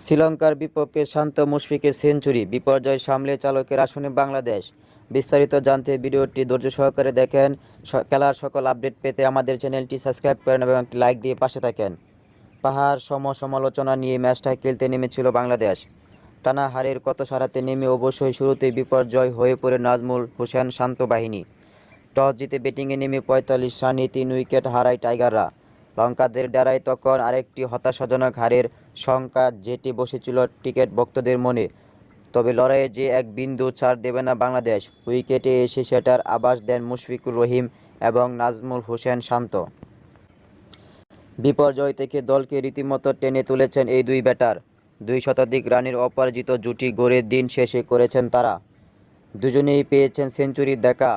শ্রীলঙ্কার বিপক্ষে শান্ত মুশফিকের সেঞ্চুরি, বিপর্যয় সামলে চালকের আসনে বাংলাদেশ। বিস্তারিত জানতে ভিডিওটি ধৈর্য সহকারে দেখেন। খেলার সকল আপডেট পেতে আমাদের চ্যানেলটি সাবস্ক্রাইব করেন এবং একটি লাইক দিয়ে পাশে থাকেন। পাহাড় সমালোচনা নিয়ে ম্যাচটা খেলতে নেমেছিল বাংলাদেশ। টানা হারের কত সারাতে নেমে অবশ্যই শুরুতেই বিপর্যয় হয়ে পড়ে নাজমুল হোসেন শান্ত বাহিনী। টস জিতে ব্যাটিংয়ে নেমে ৪৫ রানে ৩ উইকেট হারায় টাইগাররা। লঙ্কাদের ডেরায় তখন আরেকটি হতাশাজনক হারের শঙ্কা জেঁটে বসেছিল ক্রিকেট ভক্তদের মনে। তবে লড়াইয়ে যে এক বিন্দু ছাড় দেবে না বাংলাদেশ, উইকেটে এসে সেটার আভাস দেন মুশফিকুর রহিম এবং নাজমুল হোসেন শান্ত। বিপর্যয় থেকে দলকে রীতিমতো টেনে তুলেছেন এই দুই ব্যাটার। ২ শতাধিক রানের অপরাজিত জুটি গড়ে দিন শেষে করেছেন তারা। দুজনেই পেয়েছেন সেঞ্চুরির দেখা,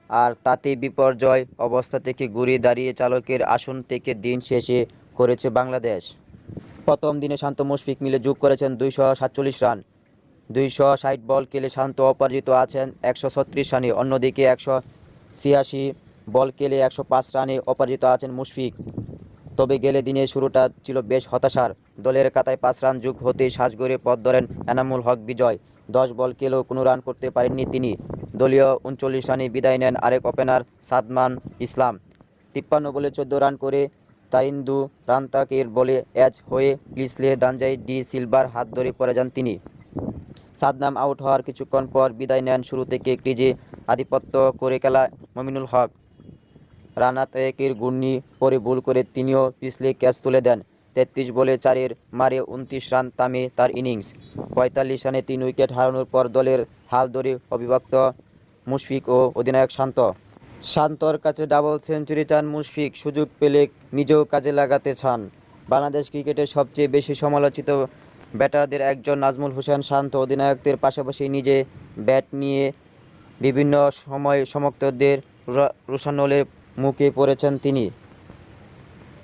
আর তাতেই বিপর্যয় অবস্থা থেকে ঘুরে দাঁড়িয়ে চালকের আসন থেকে দিন শেষে করেছে বাংলাদেশ। প্রথম দিনে শান্ত মুশফিক মিলে যোগ করেছেন ২৪৭ রান। ২৬০ বল খেলে শান্ত অপরাজিত আছেন ১৩৬ রানে। অন্যদিকে ১৮৬ বল খেলে ১০৫ রানে অপরাজিত আছেন মুশফিক। তবে গেলে দিনের শুরুটা ছিল বেশ হতাশার। দলের খাতায় ৫ রান যোগ হতেই সাজঘরে পথ ধরেন এনামুল হক বিজয়। ১০ বল খেলেও কোনো রান করতে পারেননি তিনি। দলীয় ৩৯ রানে বিদায় নেন আরেক ওপেনার সাদমান ইসলাম। ৫৩ বলে ১৪ রান করে তারিন্দু রান্তাকের বলে অ্যাচ হয়ে লিসলে দানজাই ডি সিলভার হাত ধরে পড়ে যান তিনি। সাদনাম আউট হওয়ার কিছুক্ষণ পর বিদায় নেন শুরু থেকে ক্রিজে আধিপত্য করে খেলা মমিনুল হক। রানাত একের ঘূর্ণি পরে ভুল করে তিনিও পিছলে ক্যাচ তুলে দেন। ৩৩ বলে ৪ মারে ২৯ রান থামে তার ইনিংস। ৪৫ রানে ৩ উইকেট হারানোর পর দলের হাল ধরে অবিভক্ত মুশফিক ও অধিনায়ক শান্ত। শান্তর কাছে ডাবল সেঞ্চুরি চান মুশফিক, সুযোগ পেলে নিজেও কাজে লাগাতে চান। বাংলাদেশ ক্রিকেটের সবচেয়ে বেশি সমালোচিত ব্যাটারদের একজন নাজমুল হোসেন শান্ত অধিনায়কত্বের পাশাপাশি নিজে ব্যাট নিয়ে বিভিন্ন সময় সমর্থকদের রোষানলের মুখে পড়েছেন তিনি।